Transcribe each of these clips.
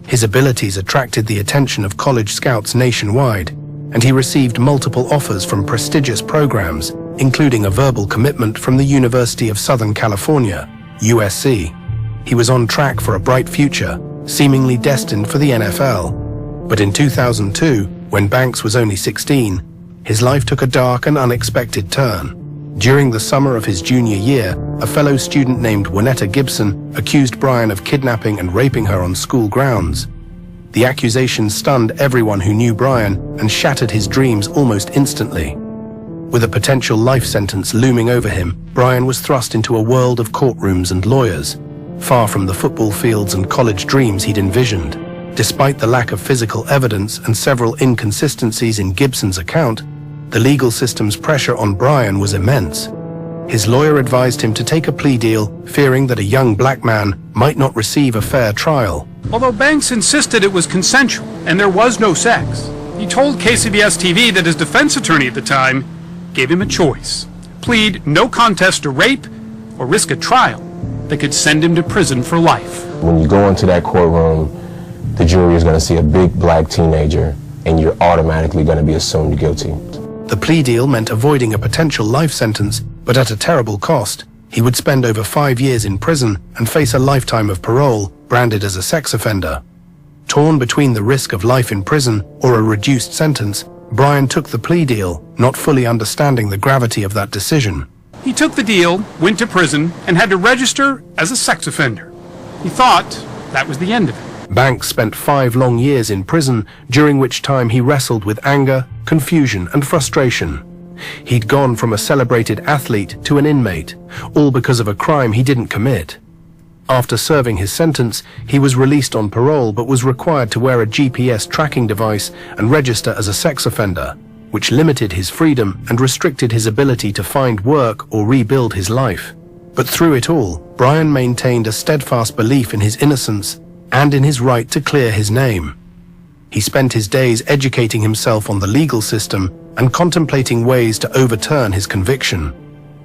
His abilities attracted the attention of college scouts nationwide, and he received multiple offers from prestigious programs, including a verbal commitment from the University of Southern California, USC. He was on track for a bright future, seemingly destined for the NFL. But in 2002, when Banks was only 16, his life took a dark and unexpected turn. During the summer of his junior year, a fellow student named Juanetta Gibson accused Brian of kidnapping and raping her on school grounds. The accusation stunned everyone who knew Brian and shattered his dreams almost instantly. With a potential life sentence looming over him, Brian was thrust into a world of courtrooms and lawyers, far from the football fields and college dreams he'd envisioned. Despite the lack of physical evidence and several inconsistencies in Gibson's account, the legal system's pressure on Brian was immense. His lawyer advised him to take a plea deal, fearing that a young black man might not receive a fair trial. Although Banks insisted it was consensual and there was no sex, he told KCBS-TV that his defense attorney at the time gave him a choice: plead no contest to rape or risk a trial that could send him to prison for life. When you go into that courtroom, the jury is going to see a big black teenager and you're automatically going to be assumed guilty. The plea deal meant avoiding a potential life sentence, but at a terrible cost. He would spend over 5 years in prison and face a lifetime of parole, branded as a sex offender. Torn between the risk of life in prison or a reduced sentence, Brian took the plea deal, not fully understanding the gravity of that decision. He took the deal, went to prison, and had to register as a sex offender. He thought that was the end of it. Banks spent 5 long years in prison, during which time he wrestled with anger, confusion, and frustration. He'd gone from a celebrated athlete to an inmate, all because of a crime he didn't commit. After serving his sentence, he was released on parole but was required to wear a GPS tracking device and register as a sex offender, which limited his freedom and restricted his ability to find work or rebuild his life. But through it all, Brian maintained a steadfast belief in his innocence and in his right to clear his name. He spent his days educating himself on the legal system and contemplating ways to overturn his conviction.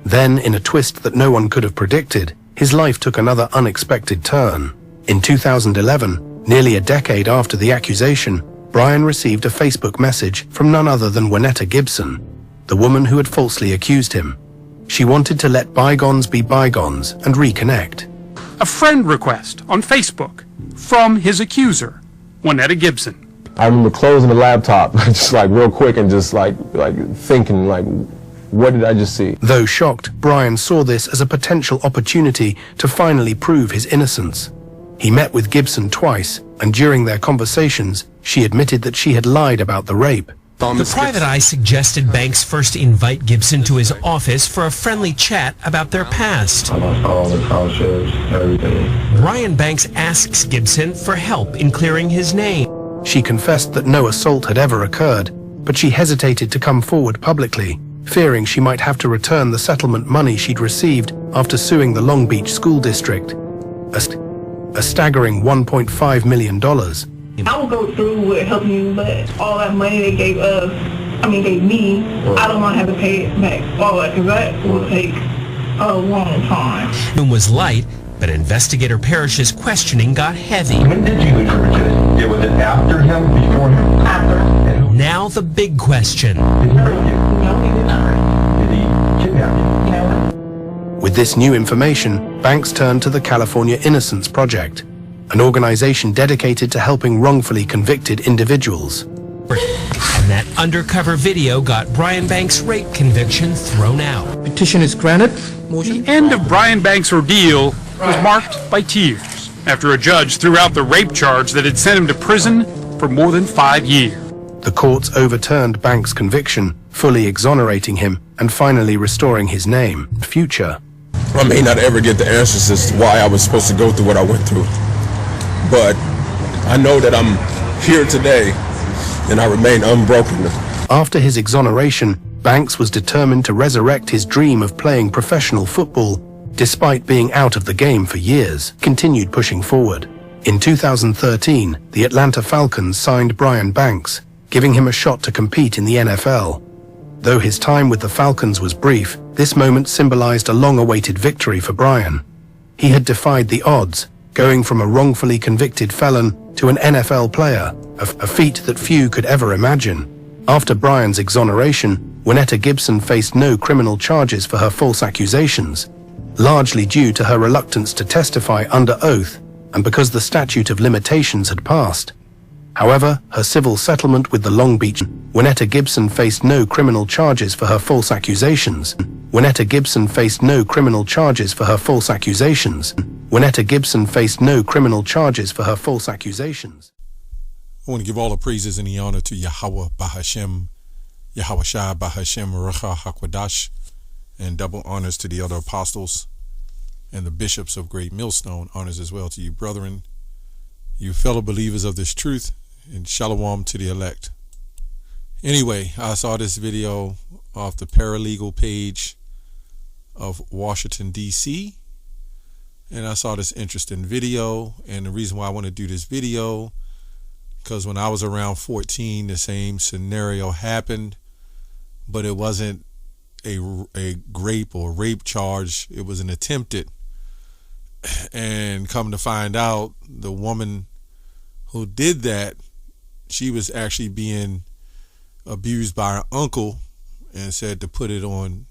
Then, in a twist that no one could have predicted, his life took another unexpected turn. In 2011, nearly a decade after the accusation, Brian received a Facebook message from none other than Juanetta Gibson, the woman who had falsely accused him. She wanted to let bygones be bygones and reconnect. A friend request on Facebook from his accuser, Juanetta Gibson. I remember closing the laptop just like real quick and just like thinking like, what did I just see? Though shocked, Brian saw this as a potential opportunity to finally prove his innocence. He met with Gibson twice, and during their conversations, she admitted that she had lied about the rape. The Private Eye suggested Banks first invite Gibson to his office for a friendly chat about their past. Brian Banks asks Gibson for help in clearing his name. She confessed that no assault had ever occurred, but she hesitated to come forward publicly, fearing she might have to return the settlement money she'd received after suing the Long Beach School District. A staggering $1.5 million. I will go through with helping you, but all that money they gave me, I don't want to have to pay it back. All that, because that will take a long time. It was light, but investigator Parrish's questioning got heavy. When did you attribute it? Was it after him, before him? After. Now the big question. Did he rape you? No, he did not. Did he kidnap you? No. With this new information, Banks turned to the California Innocence Project, an organization dedicated to helping wrongfully convicted individuals. And that undercover video got Brian Banks' rape conviction thrown out. Petition is granted. The end of Brian Banks' ordeal was marked by tears after a judge threw out the rape charge that had sent him to prison for more than 5 years. The courts overturned Banks' conviction, fully exonerating him and finally restoring his name and future. I may not ever get the answers as to why I was supposed to go through what I went through, but I know that I'm here today and I remain unbroken. After his exoneration, Banks was determined to resurrect his dream of playing professional football. Despite being out of the game for years, continued pushing forward. In 2013, the Atlanta Falcons signed Brian Banks, giving him a shot to compete in the NFL. Though his time with the Falcons was brief, this moment symbolized a long-awaited victory for Brian. He had defied the odds, going from a wrongfully convicted felon to an NFL player, a feat that few could ever imagine. After Brian's exoneration, Winnetta Gibson faced no criminal charges for her false accusations, largely due to her reluctance to testify under oath and because the statute of limitations had passed. However, her civil settlement with the Long Beach Winnetta Gibson faced no criminal charges for her false accusations. Winnetta Gibson faced no criminal charges for her false accusations. Winnetta Gibson faced no criminal charges for her false accusations. I want to give all the praises and the honor to Yahweh Bahashem, Yahweh Shai Bahashem Ruach HaKodesh, and double honors to the other apostles and the bishops of Great Millstone. Honors as well to you, brethren, you fellow believers of this truth, and shalom to the elect. Anyway, I saw this video off the paralegal page of Washington, D.C., and I saw this interesting video. And the reason why I want to do this video, because when I was around 14, the same scenario happened, but it wasn't a rape or rape charge. It was an attempted. And come to find out, the woman who did that, she was actually being abused by her uncle and said to put it on,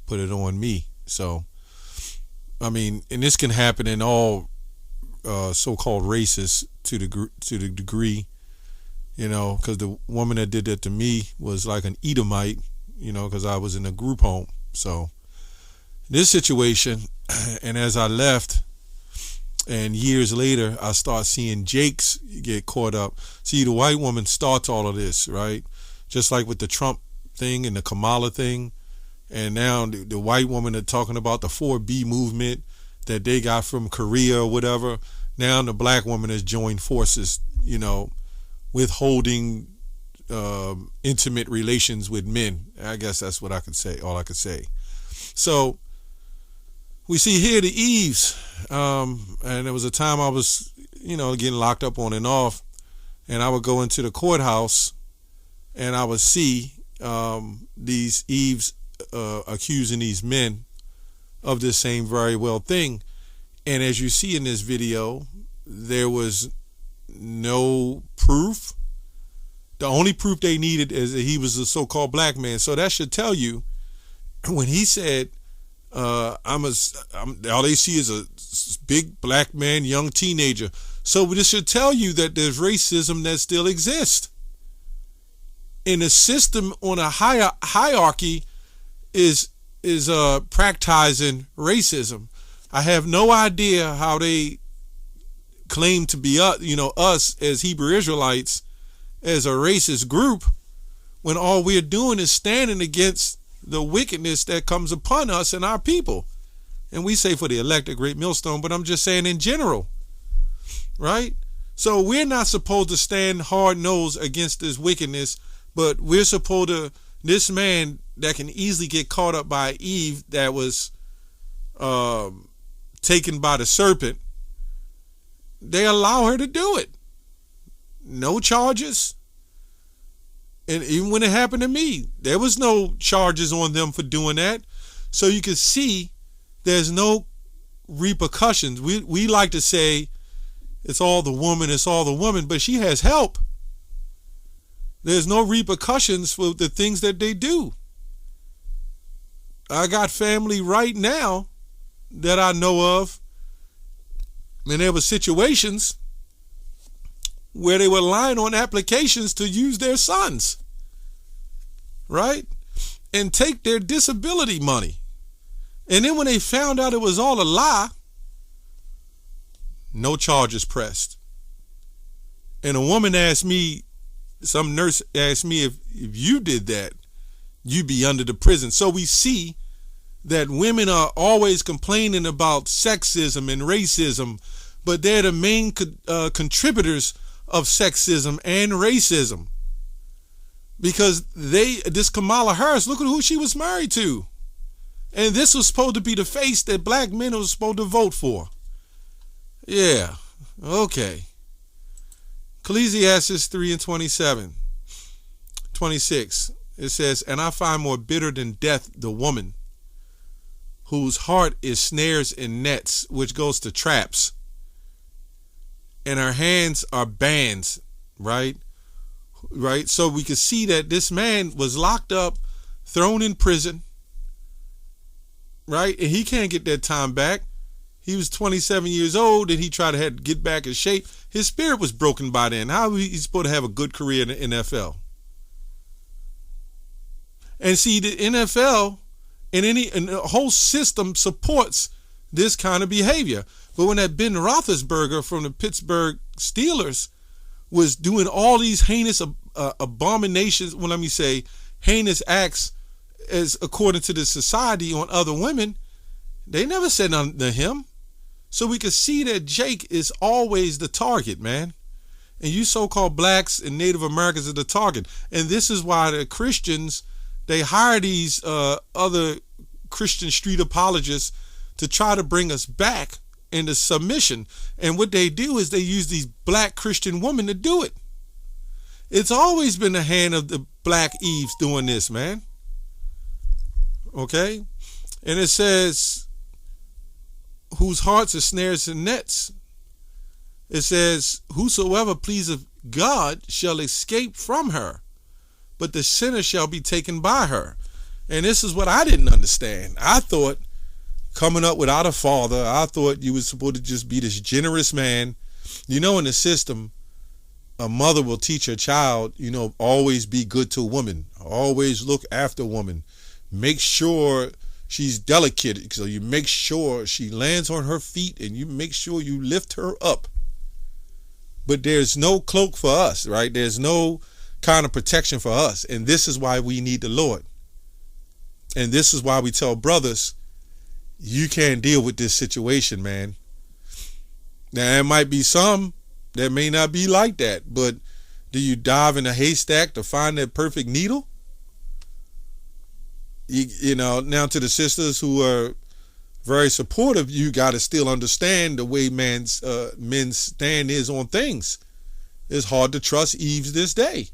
put it on me. So, I mean, and this can happen in all so-called races to the degree, because the woman that did that to me was like an Edomite, because I was in a group home. So this situation, and as I left, and years later, I start seeing Jakes get caught up. See, the white woman starts all of this, right? Just like with the Trump thing and the Kamala thing. And now the white woman are talking about the 4B movement that they got from Korea or whatever. Now the black woman has joined forces, withholding intimate relations with men. I guess that's what I could say, all I could say. So we see here the Eves, and there was a time I was, getting locked up on and off, and I would go into the courthouse and I would see these Eves accusing these men of this same very well thing. And as you see in this video, there was no proof. The only proof they needed is that he was a so-called black man. So that should tell you, when he said, all they see is a big black man, young teenager. So this should tell you that there's racism that still exists. And the system on a higher hierarchy is practicing racism. I have no idea how they claim to be us as Hebrew Israelites as a racist group, when all we're doing is standing against the wickedness that comes upon us and our people. And we say for the elect, a Great Millstone, but I'm just saying in general, right? So we're not supposed to stand hard-nosed against this wickedness, but we're supposed to, this man that can easily get caught up by Eve, that was taken by the serpent, they allow her to do it. No charges. And even when it happened to me, there was no charges on them for doing that. So you can see there's no repercussions. We like to say it's all the woman, but she has help. There's no repercussions for the things that they do. I got family right now that I know of, and there were situations where they were lying on applications to use their sons, right? And take their disability money. And then when they found out it was all a lie, no charges pressed. And a woman asked me, some nurse asked me, if you did that, you'd be under the prison. So we see that women are always complaining about sexism and racism, but they're the main contributors of sexism and racism, because this Kamala Harris, look at who she was married to, and this was supposed to be the face that black men were supposed to vote for. Yeah, okay. Ecclesiastes 3:27-26, it says, "And I find more bitter than death the woman whose heart is snares and nets," which goes to traps, and her hands are bands, right? Right? So we could see that this man was locked up, thrown in prison, right? And he can't get that time back. He was 27 years old and he tried to get back in shape. His spirit was broken by then. How is he supposed to have a good career in the NFL? And see, the NFL and the whole system supports this kind of behavior. But when that Ben Roethlisberger from the Pittsburgh Steelers was doing all these heinous abominations, well, let me say heinous acts as according to the society on other women, they never said nothing to him. So we could see that Jake is always the target, man. And you so-called blacks and Native Americans are the target. And this is why the Christians, they hire these other Christian street apologists to try to bring us back into submission. And what they do is they use these black Christian women to do it. It's always been the hand of the black Eves doing this, man. Okay? And it says, whose hearts are snares and nets. It says, whosoever pleaseth God shall escape from her, but the sinner shall be taken by her. And this is what I didn't understand. I thought, coming up without a father, I thought you were supposed to just be this generous man. You know, in the system, a mother will teach her child, you know, always be good to a woman, always look after a woman, make sure she's delicate, so you make sure she lands on her feet and you make sure you lift her up. But there's no cloak for us, right? There's no kind of protection for us. And this is why we need the Lord. And this is why we tell brothers, you can't deal with this situation, man. Now, there might be some that may not be like that, but do you dive in a haystack to find that perfect needle? You know, now to the sisters who are very supportive, you got to still understand the way men's stand is on things. It's hard to trust Eves this day.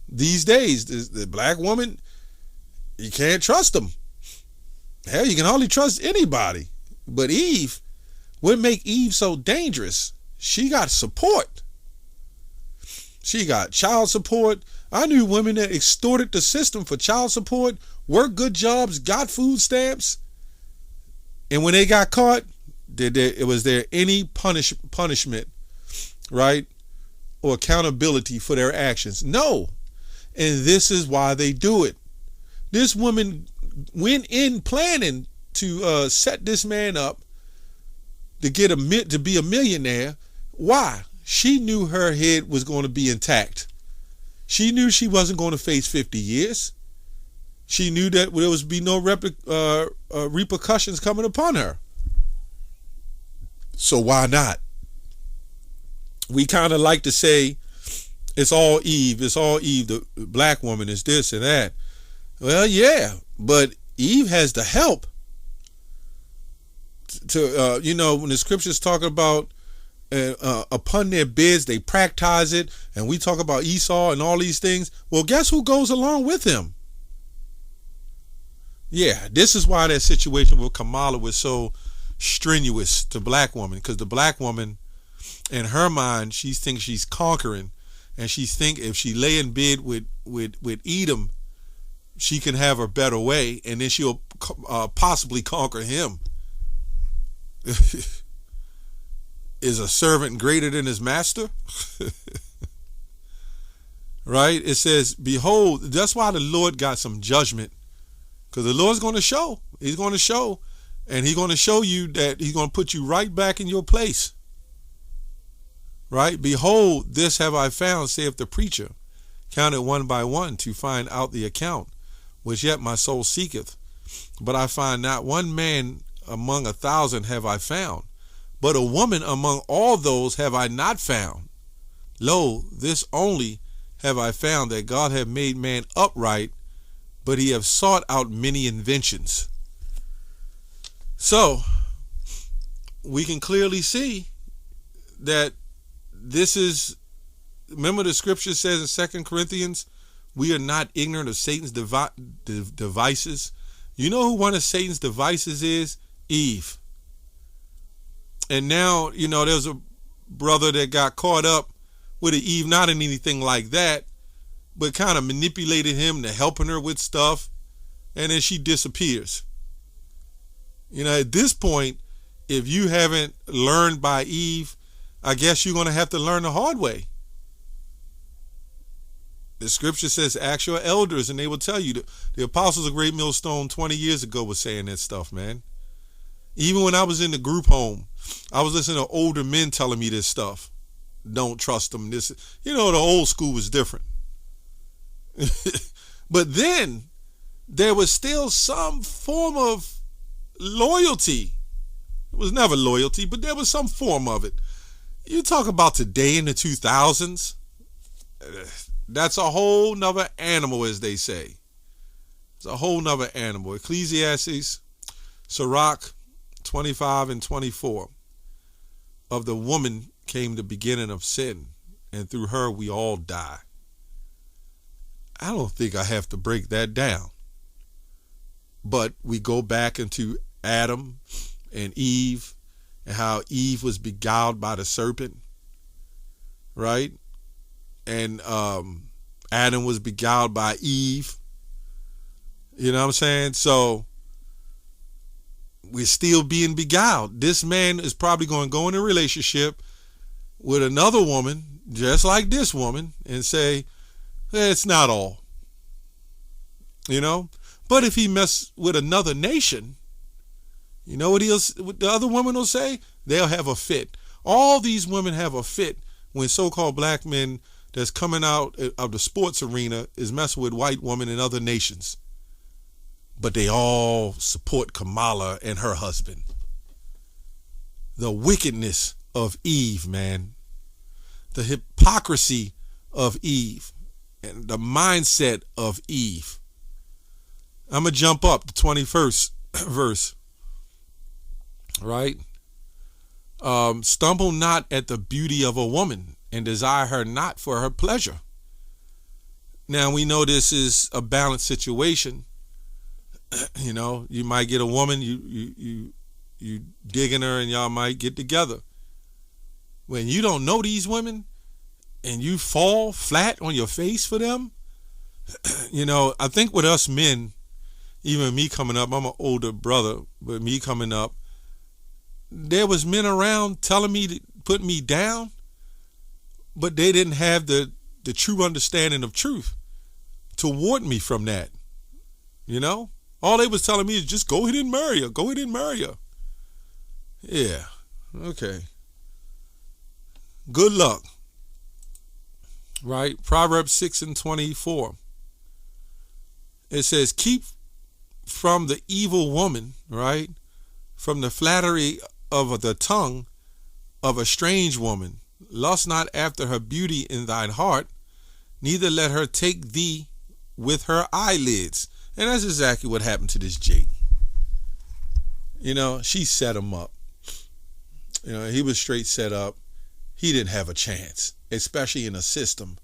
These days, the black woman, you can't trust them. Hell, you can hardly trust anybody. But Eve, what make Eve so dangerous? She got support. She got child support. I knew women that extorted the system for child support, worked good jobs, got food stamps, and when they got caught, was there any punishment, right, or accountability for their actions? No. And this is why they do it. This woman went in planning to set this man up to be a millionaire. Why? She knew her head was going to be intact. She knew she wasn't going to face 50 years. She knew that there would be no repercussions coming upon her. So why not? We kind of like to say it's all Eve. It's all Eve. The black woman is this and that. Well, yeah, but Eve has the help to, you know, when the scriptures talk about upon their beds, they practice it. And we talk about Esau and all these things. Well, guess who goes along with him? Yeah, this is why that situation with Kamala was so strenuous to black woman, because the black woman, in her mind, she thinks she's conquering, and she think if she lay in bed with Edom, she can have her better way, and then she'll possibly conquer him. Is a servant greater than his master? Right? It says, behold, that's why the Lord got some judgment. Because the Lord's going to show. He's going to show. And he's going to show you that he's going to put you right back in your place. Right? Behold, this have I found, saith the preacher, counted one by one to find out the account, which yet my soul seeketh. But I find not one man among 1,000 have I found, but a woman among all those have I not found. Lo, this only have I found, that God have made man upright, but he have sought out many inventions. So, we can clearly see that this is, remember the scripture says in 2 Corinthians, we are not ignorant of Satan's devices. You know who one of Satan's devices is? Eve. And now, you know, there's a brother that got caught up with Eve, not in anything like that, but kind of manipulated him to helping her with stuff, and then she disappears. You know, at this point, if you haven't learned by Eve, I guess you're going to have to learn the hard way. The scripture says, ask your elders, and they will tell you. The apostles of Great Millstone 20 years ago was saying that stuff, man. Even when I was in the group home, I was listening to older men telling me this stuff. Don't trust them. This, you know, the old school was different. But then there was still some form of loyalty. It was never loyalty, but there was some form of it. You talk about today in the 2000s, that's a whole nother animal, as they say. It's a whole nother animal. Ecclesiastes, Sirach 25 and 24. Of the woman came the beginning of sin, and through her we all die. I don't think I have to break that down. But we go back into Adam and Eve, and how Eve was beguiled by the serpent, right? And Adam was beguiled by Eve. You know what I'm saying? So we're still being beguiled. This man is probably going to go in a relationship with another woman, just like this woman, and say, it's not all. You know? But if he mess with another nation, you know what the other woman will say? They'll have a fit. All these women have a fit when so-called black men that's coming out of the sports arena is messing with white women in other nations. But they all support Kamala and her husband. The wickedness of Eve, man. The hypocrisy of Eve. And the mindset of Eve. I'm going to jump up the 21st verse. Right? Stumble not at the beauty of a woman, and desire her not for her pleasure. Now we know this is a balanced situation. You know, you might get a woman, you digging her, and y'all might get together. When you don't know these women, and you fall flat on your face for them, you know, I think with us men, even me coming up, I'm an older brother, but me coming up, there was men around telling me to put me down, but they didn't have the true understanding of truth to ward me from that. You know? All they was telling me is just go ahead and marry her. Go ahead and marry her. Yeah. Okay. Good luck. Right? Proverbs 6 and 24. It says, keep from the evil woman, right? From the flattery of the tongue of a strange woman. Lust not after her beauty in thine heart, neither let her take thee with her eyelids. And that's exactly what happened to this Jake. You know, she set him up. You know, he was straight set up. He didn't have a chance, especially in a system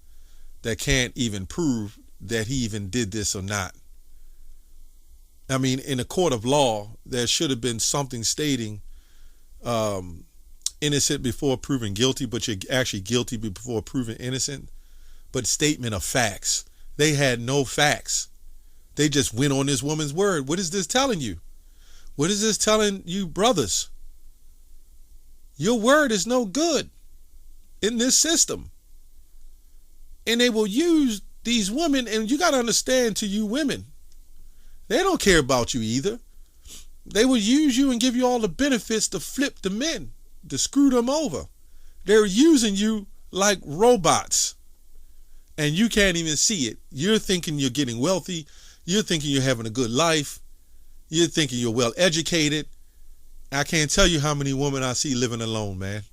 that can't even prove that he even did this or not. I mean, in a court of law, there should have been something stating innocent before proven guilty, but you're actually guilty before proven innocent. But statement of facts. They had no facts. They just went on this woman's word. What is this telling you? What is this telling you, brothers? Your word is no good in this system. And they will use these women, and you got to understand, to you women, they don't care about you either. They will use you and give you all the benefits to flip the men, to screw them over. They're using you like robots, and you can't even see it. You're thinking you're getting wealthy. You're thinking you're having a good life. You're thinking you're well educated. I can't tell you how many women I see living alone, man.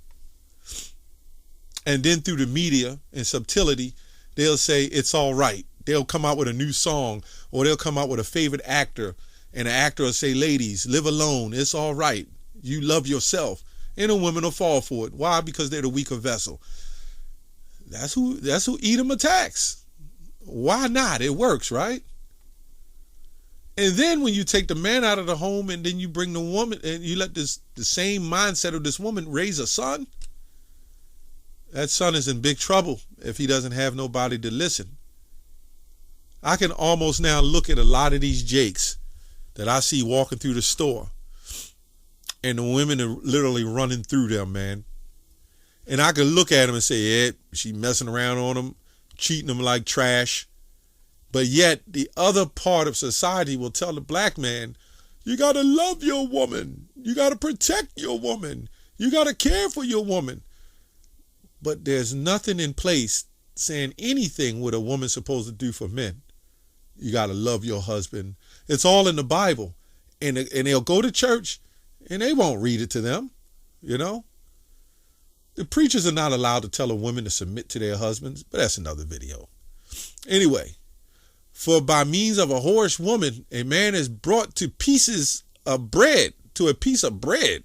And then through the media and subtlety, they'll say it's all right. They'll come out with a new song, or they'll come out with a favorite actor, and the actor will say, ladies, live alone. It's all right. You love yourself. And a woman will fall for it. Why? Because they're the weaker vessel. That's who Edom attacks. Why not? It works, right? And then when you take the man out of the home, and then you bring the woman, and you let the same mindset of this woman raise a son, that son is in big trouble if he doesn't have nobody to listen. I can almost now look at a lot of these Jakes that I see walking through the store, and the women are literally running through them, man. And I can look at them and say, yeah, she messing around on them, treating them like trash. But yet the other part of society will tell the black man, you got to love your woman. You got to protect your woman. You got to care for your woman. But there's nothing in place saying anything what a woman's supposed to do for men. You got to love your husband. It's all in the Bible. And they'll go to church and they won't read it to them, you know. The preachers are not allowed to tell a woman to submit to their husbands, but that's another video. Anyway, for by means of a whorish woman, a man is brought to pieces of bread, to a piece of bread.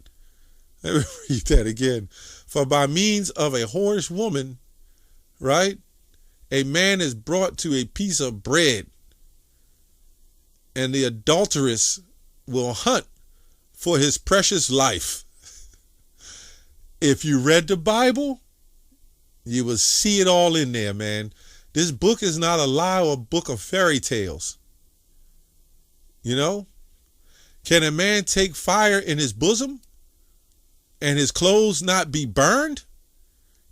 Let me read that again. For by means of a whorish woman, right, a man is brought to a piece of bread, and the adulteress will hunt for his precious life. If you read the Bible, you will see it all in there, man. This book is not a lie or a book of fairy tales. You know? Can a man take fire in his bosom and his clothes not be burned?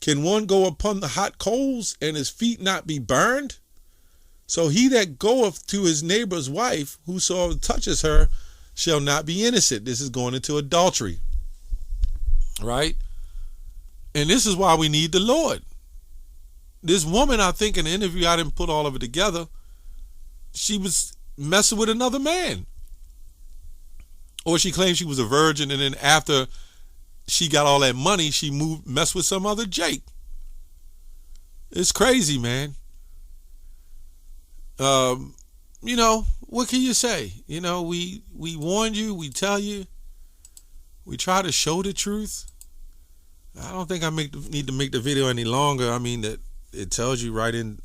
Can one go upon the hot coals and his feet not be burned? So he that goeth to his neighbor's wife, whosoever touches her, shall not be innocent. This is going into adultery. Right? And this is why we need the Lord. This woman, I think in the interview, I didn't put all of it together, she was messing with another man. Or she claimed she was a virgin, and then after she got all that money, she messed with some other Jake. It's crazy, man. You know, what can you say? You know, we warn you, we tell you, we try to show the truth. I don't think I need to make the video any longer. I mean, that it tells you right in,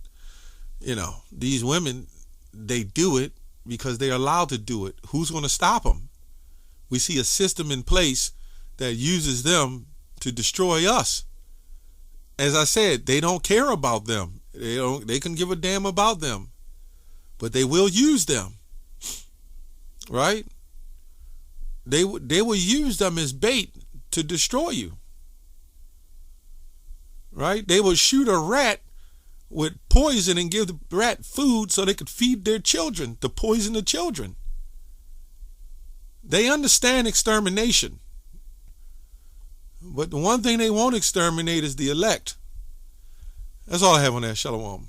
you know, these women, they do it because they're allowed to do it. Who's going to stop them? We see a system in place that uses them to destroy us. As I said, they don't care about them. They can give a damn about them, but they will use them. Right? They will use them as bait to destroy you. Right? They will shoot a rat with poison and give the rat food so they could feed their children, to poison the children. They understand extermination. But the one thing they won't exterminate is the elect. That's all I have on that. Shalom.